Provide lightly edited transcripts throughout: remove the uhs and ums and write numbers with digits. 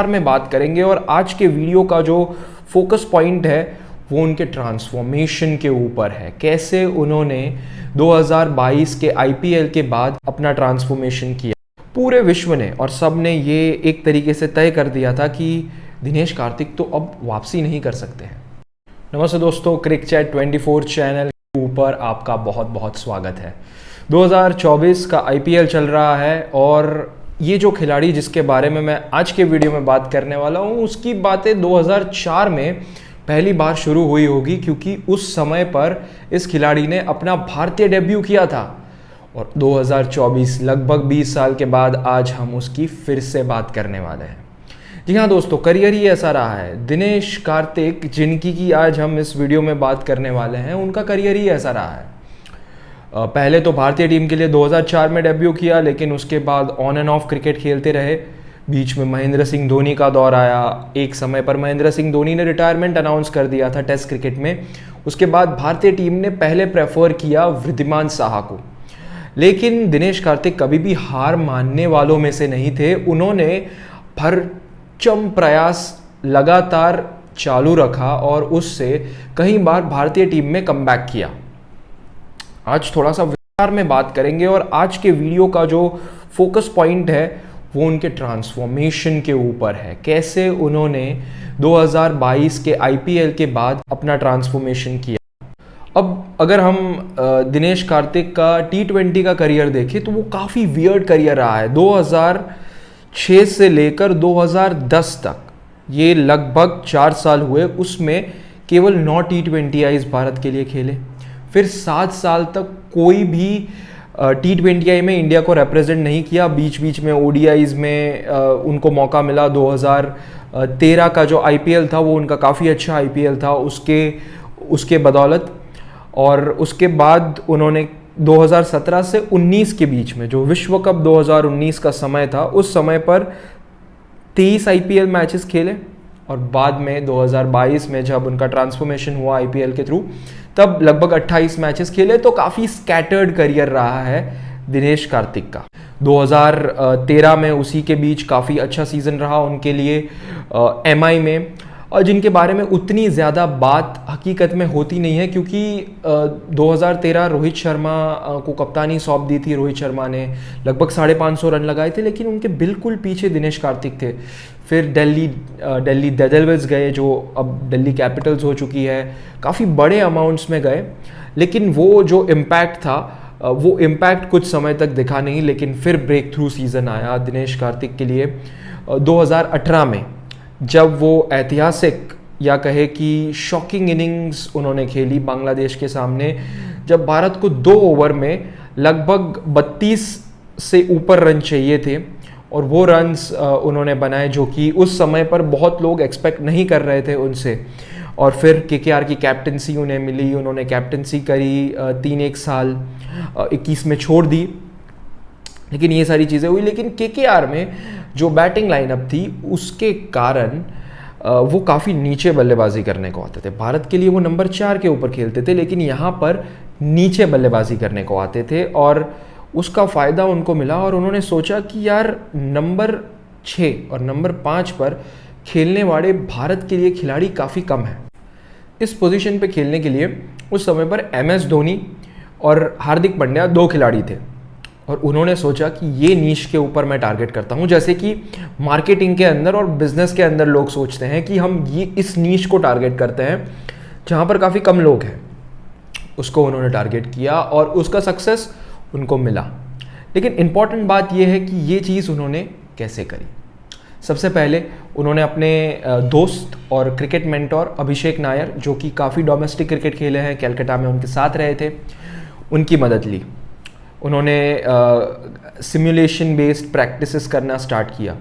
में बात करेंगे और आज के वीडियो का जो फोकस पॉइंट है वो उनके ट्रांसफॉर्मेशन के ऊपर है। कैसे उन्होंने 2022 के आईपीएल के बाद अपना ट्रांसफॉर्मेशन किया। पूरे विश्व ने और सब ने ये एक तरीके से तय कर दिया था कि दिनेश कार्तिक तो अब वापसी नहीं कर सकते हैं। नमस्ते दोस्तों, क्रिक चैट 24 चैनल के ऊपर आपका बहुत बहुत स्वागत है। 2024 का आईपीएल चल रहा है और ये जो खिलाड़ी जिसके बारे में मैं आज के वीडियो में बात करने वाला हूँ उसकी बातें 2004 में पहली बार शुरू हुई होगी, क्योंकि उस समय पर इस खिलाड़ी ने अपना भारतीय डेब्यू किया था। और 2024 लगभग 20 साल के बाद आज हम उसकी फिर से बात करने वाले हैं। जी हाँ दोस्तों, करियर ही ऐसा रहा है। दिनेश कार्तिक जिनकी की आज हम इस वीडियो में बात करने वाले हैं, उनका करियर ही ऐसा रहा है। पहले तो भारतीय टीम के लिए 2004 में डेब्यू किया, लेकिन उसके बाद ऑन एंड ऑफ क्रिकेट खेलते रहे। बीच में महेंद्र सिंह धोनी का दौर आया। एक समय पर महेंद्र सिंह धोनी ने रिटायरमेंट अनाउंस कर दिया था टेस्ट क्रिकेट में। उसके बाद भारतीय टीम ने पहले प्रेफर किया वृद्धिमान साहा को, लेकिन दिनेश कार्तिक कभी भी हार मानने वालों में से नहीं थे। उन्होंने भरचम प्रयास लगातार चालू रखा और उससे कई बार भारतीय टीम में कमबैक किया। आज थोड़ा सा विस्तार में बात करेंगे और आज के वीडियो का जो फोकस पॉइंट है वो उनके ट्रांसफॉर्मेशन के ऊपर है। कैसे उन्होंने 2022 के आईपीएल के बाद अपना ट्रांसफॉर्मेशन किया। अब अगर हम दिनेश कार्तिक का T20 का करियर देखें तो वो काफ़ी वियर्ड करियर रहा है। 2006 से लेकर 2010 तक, ये लगभग 4 साल हुए। उसमें केवल 9 T20Is भारत के लिए खेले। फिर 7 साल तक कोई भी T20I में इंडिया को रिप्रेजेंट नहीं किया। बीच बीच में ODIs में उनको मौका मिला। 2013 का जो आईपीएल था वो उनका काफ़ी अच्छा आईपीएल था उसके बदौलत। और उसके बाद उन्होंने 2017 से 19 के बीच में जो विश्व कप 2019 का समय था, उस समय पर 23 आईपीएल मैचेस खेले। और बाद में 2022 में जब उनका ट्रांसफॉर्मेशन हुआ आईपीएल के थ्रू, तब लगभग 28 मैचेस खेले। तो काफ़ी स्कैटर्ड करियर रहा है दिनेश कार्तिक का। 2013 में उसी के बीच काफ़ी अच्छा सीज़न रहा उनके लिए एमआई में, और जिनके बारे में उतनी ज़्यादा बात हकीकत में होती नहीं है, क्योंकि 2013 रोहित शर्मा को कप्तानी सौंप दी थी। रोहित शर्मा ने लगभग 550 रन लगाए थे, लेकिन उनके बिल्कुल पीछे दिनेश कार्तिक थे। फिर दिल्ली डेयरडेविल्स गए, जो अब दिल्ली कैपिटल्स हो चुकी है। काफ़ी बड़े अमाउंट्स में गए, लेकिन वो जो इम्पैक्ट था वो इम्पैक्ट कुछ समय तक दिखा नहीं। लेकिन फिर ब्रेक थ्रू सीज़न आया दिनेश कार्तिक के लिए 2018 में, जब वो ऐतिहासिक या कहे कि शॉकिंग इनिंग्स उन्होंने खेली बांग्लादेश के सामने, जब भारत को 2 ओवर में लगभग 32 से ऊपर रन चाहिए थे। और वो रन्स उन्होंने बनाए जो कि उस समय पर बहुत लोग एक्सपेक्ट नहीं कर रहे थे उनसे। और फिर केकेआर की कैप्टनसी उन्हें मिली। उन्होंने कैप्टनसी करी 3-1 साल, 21 में छोड़ दी। लेकिन ये सारी चीज़ें हुई। लेकिन केकेआर में जो बैटिंग लाइनअप थी उसके कारण वो काफ़ी नीचे बल्लेबाजी करने को आते थे। भारत के लिए वो नंबर 4 के ऊपर खेलते थे, लेकिन यहाँ पर नीचे बल्लेबाजी करने को आते थे और उसका फ़ायदा उनको मिला। और उन्होंने सोचा कि यार नंबर 6 और नंबर 5 पर खेलने वाले भारत के लिए खिलाड़ी काफ़ी कम हैं। इस पोजीशन पे खेलने के लिए उस समय पर MS धोनी और हार्दिक पांड्या 2 खिलाड़ी थे। और उन्होंने सोचा कि ये नीश के ऊपर मैं टारगेट करता हूँ। जैसे कि मार्केटिंग के अंदर और बिजनेस के अंदर लोग सोचते हैं कि हम ये इस नीश को टारगेट करते हैं जहाँ पर काफ़ी कम लोग हैं। उसको उन्होंने टारगेट किया और उसका सक्सेस उनको मिला। लेकिन इम्पॉर्टेंट बात यह है कि ये चीज़ उन्होंने कैसे करी। सबसे पहले उन्होंने अपने दोस्त और क्रिकेट मेंटोर अभिषेक नायर, जो कि काफ़ी डोमेस्टिक क्रिकेट खेले हैं, कलकत्ता में उनके साथ रहे थे, उनकी मदद ली। उन्होंने सिमुलेशन बेस्ड प्रैक्टिसेस करना स्टार्ट किया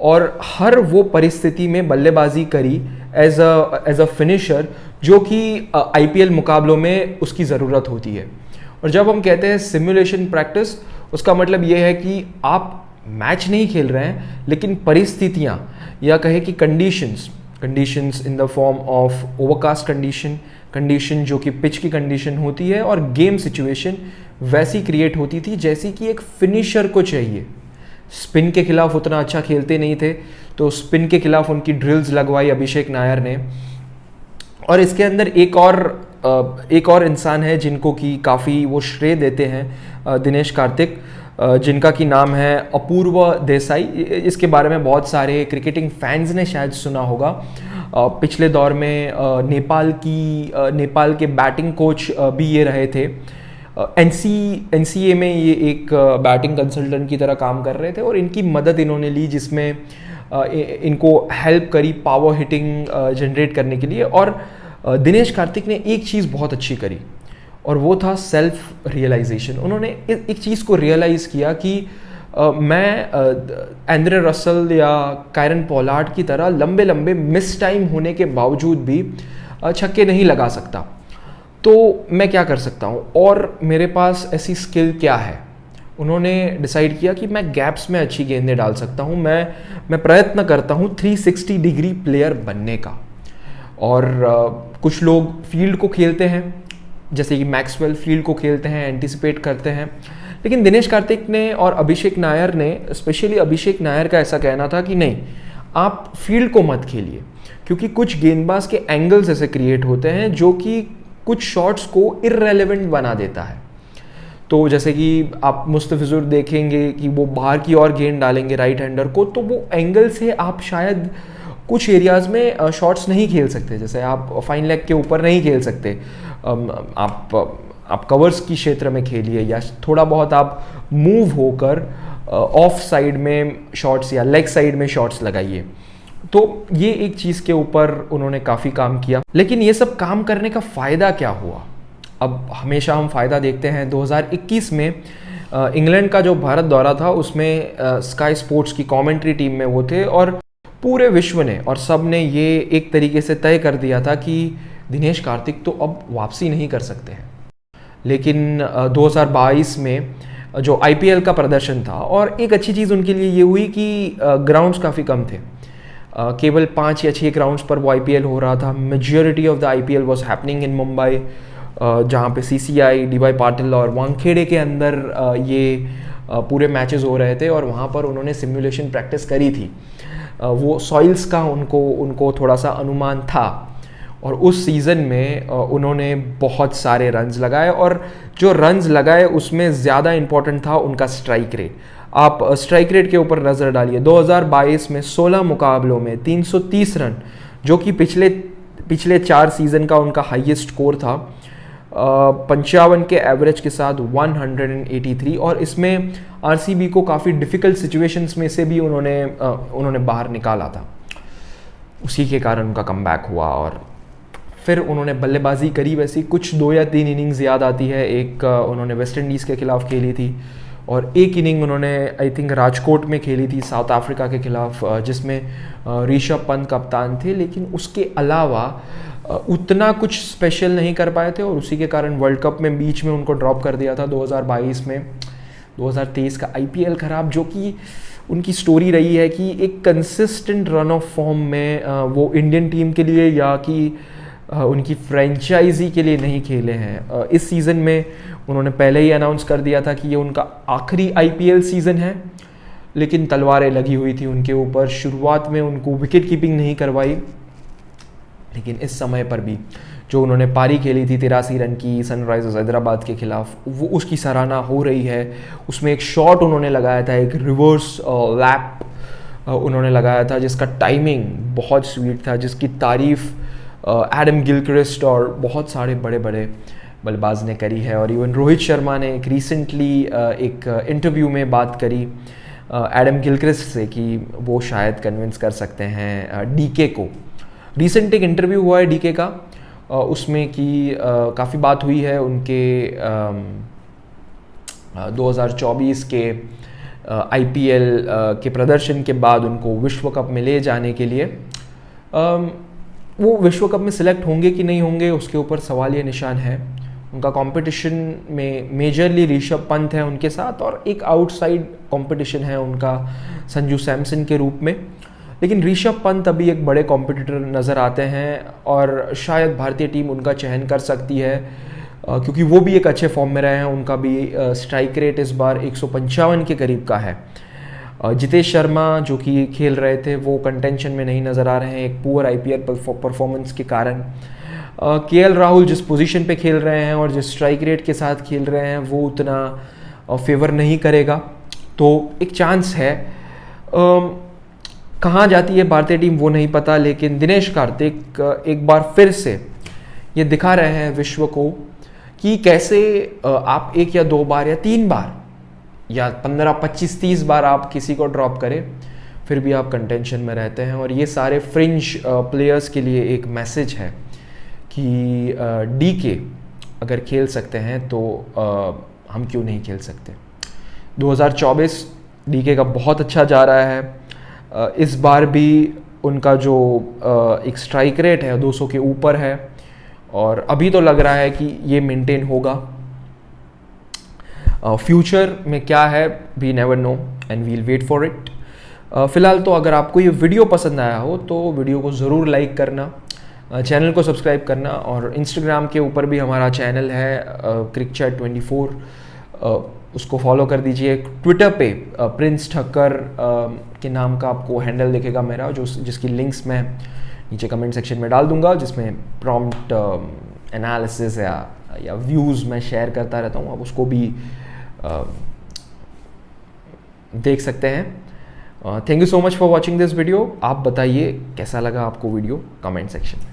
और हर वो परिस्थिति में बल्लेबाजी करी एज अ फिनिशर, जो कि आईपीएल मुकाबलों में उसकी ज़रूरत होती है। और जब हम कहते हैं सिमुलेशन प्रैक्टिस, उसका मतलब ये है कि आप मैच नहीं खेल रहे हैं, लेकिन परिस्थितियाँ या कहे कि conditions in the form of overcast condition जो कि पिच की कंडीशन होती है, और गेम सिचुएशन वैसी क्रिएट होती थी जैसी कि एक फिनिशर को चाहिए। स्पिन के खिलाफ उतना अच्छा खेलते नहीं थे, तो स्पिन के खिलाफ उनकी ड्रिल्स लगवाई अभिषेक नायर ने। और इसके अंदर एक और इंसान है जिनको कि काफ़ी वो श्रेय देते हैं, दिनेश कार्तिक, जिनका कि नाम है अपूर्व देसाई। इसके बारे में बहुत सारे क्रिकेटिंग फैंस ने शायद सुना होगा। पिछले दौर में नेपाल के बैटिंग कोच भी ये रहे थे। NCA में ये एक बैटिंग कंसल्टेंट की तरह काम कर रहे थे और इनकी मदद इन्होंने ली, जिसमें इनको हेल्प करी पावर हिटिंग जनरेट करने के लिए। और दिनेश कार्तिक ने एक चीज़ बहुत अच्छी करी और वो था सेल्फ रियलाइजेशन। उन्होंने एक चीज़ को रियलाइज़ किया कि मैं एंड्रे रसल या कायरन पोलार्ड की तरह लंबे लंबे मिस टाइम होने के बावजूद भी छक्के नहीं लगा सकता, तो मैं क्या कर सकता हूँ और मेरे पास ऐसी स्किल क्या है। उन्होंने डिसाइड किया कि मैं गैप्स में अच्छी गेंदें डाल सकता हूँ, मैं प्रयत्न करता हूँ 360 डिग्री प्लेयर बनने का। और कुछ लोग फील्ड को खेलते हैं, जैसे कि मैक्सवेल फील्ड को खेलते हैं, एंटिसिपेट करते हैं, लेकिन दिनेश कार्तिक ने और अभिषेक नायर ने, स्पेशली अभिषेक नायर का ऐसा कहना था कि नहीं, आप फील्ड को मत खेलिए, क्योंकि कुछ गेंदबाज के एंगल्स ऐसे क्रिएट होते हैं जो कि कुछ शॉट्स को इररेलेवेंट बना देता है। तो जैसे कि आप मुस्तफिजुर देखेंगे कि वो बाहर की ओर गेंद डालेंगे राइट हैंडर को, तो वो एंगल से आप शायद कुछ एरियाज़ में शॉट्स नहीं खेल सकते। जैसे आप फाइन लेग के ऊपर नहीं खेल सकते, आप कवर्स की क्षेत्र में खेलिए, या थोड़ा बहुत आप मूव होकर ऑफ साइड में शॉट्स या लेग साइड में शॉट्स लगाइए। तो ये एक चीज़ के ऊपर उन्होंने काफ़ी काम किया। लेकिन ये सब काम करने का फ़ायदा क्या हुआ? अब हमेशा हम फ़ायदा देखते हैं। 2021 में इंग्लैंड का जो भारत दौरा था, उसमें स्काई स्पोर्ट्स की कमेंट्री टीम में वो थे और पूरे विश्व ने और सब ने ये एक तरीके से तय कर दिया था कि दिनेश कार्तिक तो अब वापसी नहीं कर सकते हैं। लेकिन 2022 में जो IPL का प्रदर्शन था, और एक अच्छी चीज़ उनके लिए ये हुई कि ग्राउंड्स काफ़ी कम थे, केवल 5 या 6 ग्राउंड्स पर वो IPL हो रहा था। Majority of the IPL was happening in Mumbai, जहाँ पे CCI, DY पाटिल और वानखेड़े के अंदर ये पूरे मैचेस हो रहे थे और वहाँ पर उन्होंने सिमुलेशन प्रैक्टिस करी थी। वो सॉइल्स का उनको थोड़ा सा अनुमान था और उस सीज़न में उन्होंने बहुत सारे रन्स लगाए, और जो रन्स लगाए उसमें ज़्यादा इम्पॉर्टेंट था उनका स्ट्राइक रेट। आप स्ट्राइक रेट के ऊपर नज़र डालिए। 2022 में 16 मुकाबलों में 330 रन, जो कि पिछले 4 सीज़न का उनका हाईएस्ट स्कोर था। 55 के एवरेज के साथ 183, और इसमें RCB को काफ़ी डिफ़िकल्ट सिचुएशंस में से भी उन्होंने बाहर निकाला था। उसी के कारण उनका कमबैक हुआ और फिर उन्होंने बल्लेबाजी करी। वैसी कुछ 2 या 3 इनिंग्स याद आती है। एक उन्होंने वेस्ट इंडीज़ के खिलाफ खेली थी और एक इनिंग उन्होंने आई थिंक राजकोट में खेली थी साउथ अफ्रीका के खिलाफ, जिसमें ऋषभ पंत कप्तान थे। लेकिन उसके अलावा उतना कुछ स्पेशल नहीं कर पाए थे और उसी के कारण वर्ल्ड कप में बीच में उनको ड्रॉप कर दिया था 2022 में। 2023 का IPL खराब, जो कि उनकी स्टोरी रही है कि एक कंसिस्टेंट रन ऑफ फॉर्म में वो इंडियन टीम के लिए या कि उनकी फ्रेंचाइजी के लिए नहीं खेले हैं। इस सीज़न में उन्होंने पहले ही अनाउंस कर दिया था कि ये उनका आखिरी IPL सीज़न है, लेकिन तलवारें लगी हुई थी उनके ऊपर। शुरुआत में उनको विकेट कीपिंग नहीं करवाई, लेकिन इस समय पर भी जो उन्होंने पारी खेली थी 83 रन की सनराइजर्स हैदराबाद के खिलाफ, वो उसकी सराहना हो रही है। उसमें एक शॉट उन्होंने लगाया था, एक रिवर्स लैप उन्होंने लगाया था जिसका टाइमिंग बहुत स्वीट था, जिसकी तारीफ़ एडम गिलक्रिस्ट और बहुत सारे बड़े बड़े बल्लेबाज ने करी है। और इवन रोहित शर्मा ने एक रिसेंटली एक इंटरव्यू में बात करी एडम गिलक्रिस्ट से कि वो शायद कन्विंस कर सकते हैं DK को। रिसेंट एक इंटरव्यू हुआ है DK का, उसमें कि काफ़ी बात हुई है उनके 2024 के IPL के प्रदर्शन के बाद उनको विश्व कप में ले जाने के लिए। वो विश्व कप में सिलेक्ट होंगे कि नहीं होंगे उसके ऊपर सवालिया निशान है। उनका कंपटीशन में मेजरली ऋषभ पंत है उनके साथ, और एक आउटसाइड कंपटीशन है उनका संजू सैमसन के रूप में। लेकिन ऋषभ पंत अभी एक बड़े कॉम्पिटिटर नज़र आते हैं और शायद भारतीय टीम उनका चयन कर सकती है, क्योंकि वो भी एक अच्छे फॉर्म में रहे हैं। उनका भी स्ट्राइक रेट इस बार 155 के करीब का है। जितेश शर्मा जो कि खेल रहे थे वो कंटेंशन में नहीं नज़र आ रहे हैं एक पुअर आईपीएल परफॉर्मेंस के कारण। केएल राहुल जिस पोजीशन पे खेल रहे हैं और जिस स्ट्राइक रेट के साथ खेल रहे हैं वो उतना फेवर नहीं करेगा, तो एक चांस है। कहाँ जाती है भारतीय टीम वो नहीं पता, लेकिन दिनेश कार्तिक एक बार फिर से ये दिखा रहे हैं विश्व को कि कैसे आप 1 या 2 बार या 3 बार या 15, 25, 30 बार आप किसी को ड्रॉप करें फिर भी आप कंटेंशन में रहते हैं। और ये सारे फ्रिंज प्लेयर्स के लिए एक मैसेज है कि डीके अगर खेल सकते हैं तो हम क्यों नहीं खेल सकते। 2024 डीके का बहुत अच्छा जा रहा है। इस बार भी उनका जो एक स्ट्राइक रेट है 200 के ऊपर है और अभी तो लग रहा है कि ये मेंटेन होगा। फ्यूचर में क्या है we never know and will wait for it. फिलहाल तो अगर आपको ये वीडियो पसंद आया हो तो वीडियो को ज़रूर लाइक करना, चैनल को सब्सक्राइब करना और इंस्टाग्राम के ऊपर भी हमारा चैनल है क्रिकचैट 24, उसको फॉलो कर दीजिए। ट्विटर पे प्रिंस ठक्कर के नाम का आपको हैंडल दिखेगा मेरा, जिसकी लिंक्स मैं नीचे कमेंट सेक्शन में डाल दूंगा, जिसमें प्रॉम्प्ट एनालिसिस या व्यूज़ मैं शेयर करता रहता हूँ, आप उसको भी देख सकते हैं। Thank you so much for watching this video. आप बताइए कैसा लगा आपको वीडियो कमेंट सेक्शन में।